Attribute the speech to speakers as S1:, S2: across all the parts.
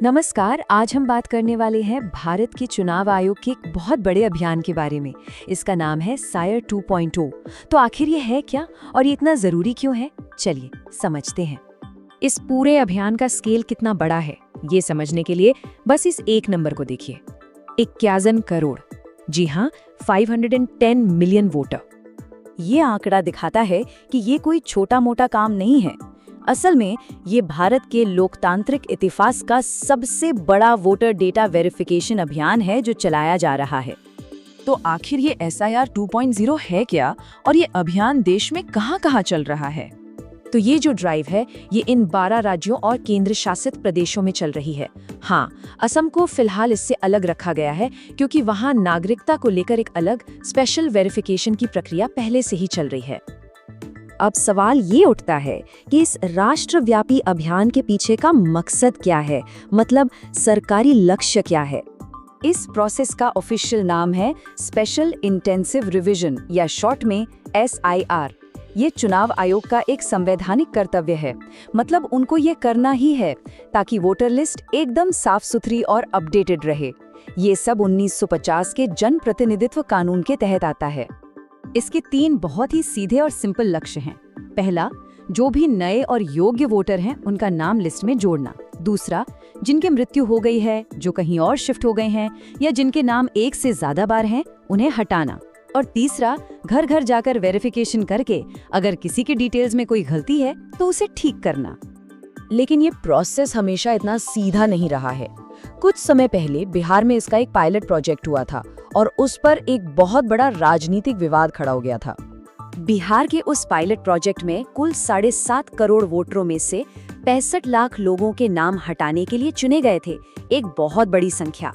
S1: नमस्कार। आज हम बात करने वाले हैं भारत के चुनाव आयोग के एक बहुत बड़े अभियान के बारे में। इसका नाम है सायर 2.0। तो आखिर ये है क्या और ये इतना जरूरी क्यों है, चलिए समझते हैं।
S2: इस पूरे अभियान का स्केल कितना बड़ा है ये समझने के लिए बस इस एक नंबर को देखिए, 51 करोड़। जी हाँ, 510 मिलियन वोटर।
S3: ये आंकड़ा दिखाता है कि ये कोई छोटा मोटा काम नहीं है। असल में ये भारत के लोकतांत्रिक इतिहास का सबसे बड़ा वोटर डेटा वेरिफिकेशन अभियान है जो चलाया जा रहा है।
S4: तो आखिर ये SIR 2.0 है क्या और ये अभियान देश में कहाँ-कहाँ चल रहा है?
S2: तो ये जो ड्राइव है ये इन 12 राज्यों और केंद्र शासित प्रदेशों में चल रही है। हाँ, असम को फिलहाल इससे अलग रखा गया है क्योंकि वहाँ नागरिकता को लेकर एक अलग स्पेशल वेरिफिकेशन की प्रक्रिया पहले से ही चल रही है।
S1: अब सवाल ये उठता है कि इस राष्ट्रव्यापी अभियान के पीछे का मकसद क्या है, मतलब सरकारी लक्ष्य क्या है।
S3: इस प्रोसेस का ऑफिशियल नाम है स्पेशल इंटेंसिव रिवीजन या शॉर्ट में SIR। ये चुनाव आयोग का एक संवैधानिक कर्तव्य है, मतलब उनको ये करना ही है ताकि वोटर लिस्ट एकदम साफ सुथरी और अपडेटेड रहे। ये सब 1950 के जन प्रतिनिधित्व कानून के तहत आता है। इसके 3 बहुत ही सीधे और सिंपल लक्ष्य हैं। पहला, जो भी नए और योग्य वोटर हैं उनका नाम लिस्ट में जोड़ना। दूसरा, जिनकी मृत्यु हो गई है, जो कहीं और शिफ्ट हो गए हैं या जिनके नाम एक से ज्यादा बार हैं, उन्हें हटाना। और तीसरा, घर घर जाकर वेरिफिकेशन करके अगर किसी की डिटेल्स में कोई गलती है तो उसे ठीक करना।
S2: लेकिन ये प्रोसेस हमेशा इतना सीधा नहीं रहा है। कुछ समय पहले बिहार में इसका एक पायलट प्रोजेक्ट हुआ था और उस पर एक बहुत बड़ा राजनीतिक विवाद खड़ा हो गया था।
S1: बिहार के उस पायलट प्रोजेक्ट में कुल 7.5 करोड़ वोटरों में से 65 लाख लोगों के नाम हटाने के लिए चुने गए थे, एक बहुत बड़ी संख्या।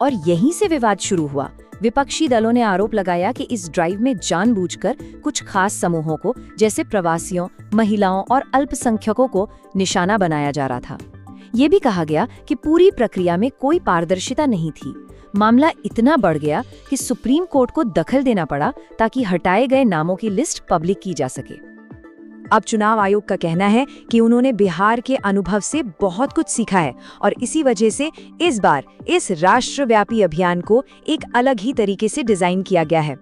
S1: और यहीं से विवाद शुरू हुआ। विपक्षी दलों ने आरोप लगाया कि इस ड्राइव में जानबूझकर कुछ खास समूहों को, जैसे प्रवासियों, महिलाओं और अल्पसंख्यकों को निशाना बनाया जा रहा था। ये भी कहा गया कि पूरी प्रक्रिया में कोई पारदर्शिता नहीं थी। मामला इतना बढ़ गया कि सुप्रीम कोर्ट को दखल देना पड़ा ताकि हटाए गए नामों की लिस्ट पब्लिक की जा सके। अब चुनाव आयोग का कहना है कि उन्होंने बिहार के अनुभव से बहुत कुछ सीखा है और इसी वजह से इस बार इस राष्ट्रव्यापी अभियान को एक अलग ही तरीके से डिजाइन किया गया है।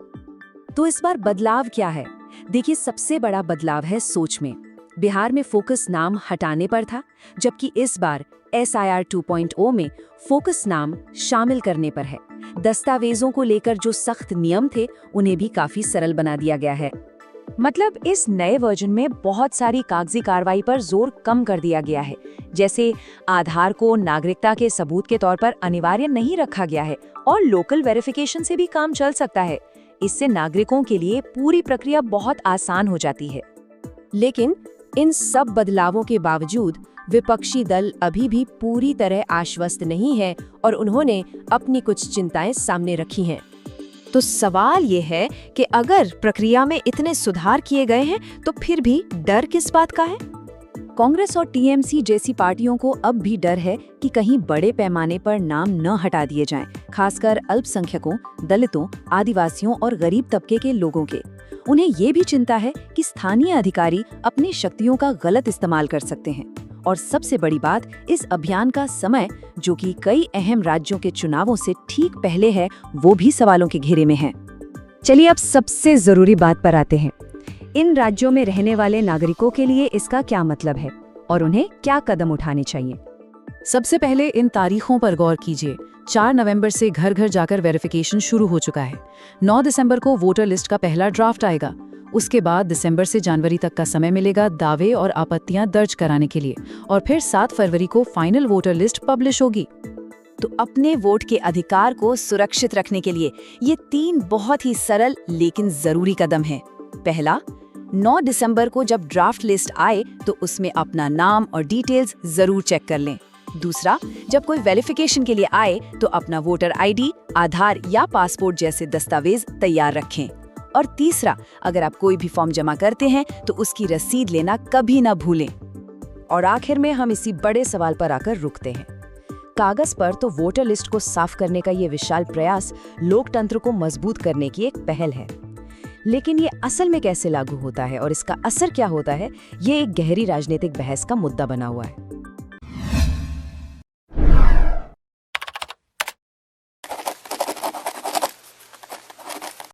S1: तो इस बार बदलाव क्या है? देखिए, सबसे बड़ा बदलाव है सोच में। बिहार में फोकस नाम हटाने पर था, जबकि इस बार SIR 2.0 में फोकस नाम शामिल करने पर है। दस्तावेजों को लेकर जो सख्त नियम थे उन्हें भी काफी सरल बना दिया गया है। मतलब इस नए वर्जन में बहुत सारी कागजी कार्रवाई पर जोर कम कर दिया गया है। जैसे आधार को नागरिकता के सबूत के तौर पर अनिवार्य नहीं रखा गया है और लोकल वेरिफिकेशन से भी काम चल सकता है। इससे नागरिकों के लिए पूरी प्रक्रिया बहुत आसान हो जाती है। लेकिन इन सब बदलावों के बावजूद विपक्षी दल अभी भी पूरी तरह आश्वस्त नहीं है और उन्होंने अपनी कुछ चिंताएं सामने रखी हैं। तो सवाल ये है कि अगर प्रक्रिया में इतने सुधार किए गए हैं तो फिर भी डर किस बात का है? कांग्रेस और TMC जैसी पार्टियों को अब भी डर है कि कहीं बड़े पैमाने पर नाम न हटा दिए जाएं, खासकर अल्पसंख्यकों, दलितों, आदिवासियों और गरीब तबके के लोगों के। उन्हें ये भी चिंता है कि स्थानीय अधिकारी अपनी शक्तियों का गलत इस्तेमाल कर सकते हैं। और सबसे बड़ी बात, इस अभियान का समय, जो कि कई अहम राज्यों के चुनावों से ठीक पहले है, वो भी सवालों के घेरे में है। चलिए अब सबसे जरूरी बात पर आते हैं। इन राज्यों में रहने वाले नागरिकों के लिए इसका क्या मतलब है और उन्हें क्या कदम उठाने चाहिए?
S4: सबसे पहले इन तारीखों पर गौर कीजिए। 4 नवंबर से घर घर जाकर वेरिफिकेशन शुरू हो चुका है। 9 दिसंबर को वोटर लिस्ट का पहला ड्राफ्ट आएगा। उसके बाद दिसंबर से जनवरी तक का समय मिलेगा दावे और आपत्तियां दर्ज कराने के लिए, और फिर 7 फरवरी को फाइनल वोटर लिस्ट पब्लिश होगी।
S3: तो अपने वोट के अधिकार को सुरक्षित रखने के लिए ये 3 बहुत ही सरल लेकिन जरूरी कदम हैं। पहला, 9 दिसंबर को जब ड्राफ्ट लिस्ट आए तो उसमें अपना नाम और डिटेल्स जरूर चेक कर लें। दूसरा, जब कोई वेरिफिकेशन के लिए आए तो अपना वोटर ID, आधार या पासपोर्ट जैसे दस्तावेज तैयार रखें। और तीसरा, अगर आप कोई भी फॉर्म जमा करते हैं तो उसकी रसीद लेना कभी ना भूलें। और आखिर में हम इसी बड़े सवाल पर आकर रुकते हैं। कागज पर तो वोटर लिस्ट को साफ करने का ये विशाल प्रयास लोकतंत्र को मजबूत करने की एक पहल है, लेकिन ये असल में कैसे लागू होता है और इसका असर क्या होता है, ये एक गहरी राजनीतिक बहस का मुद्दा बना हुआ है।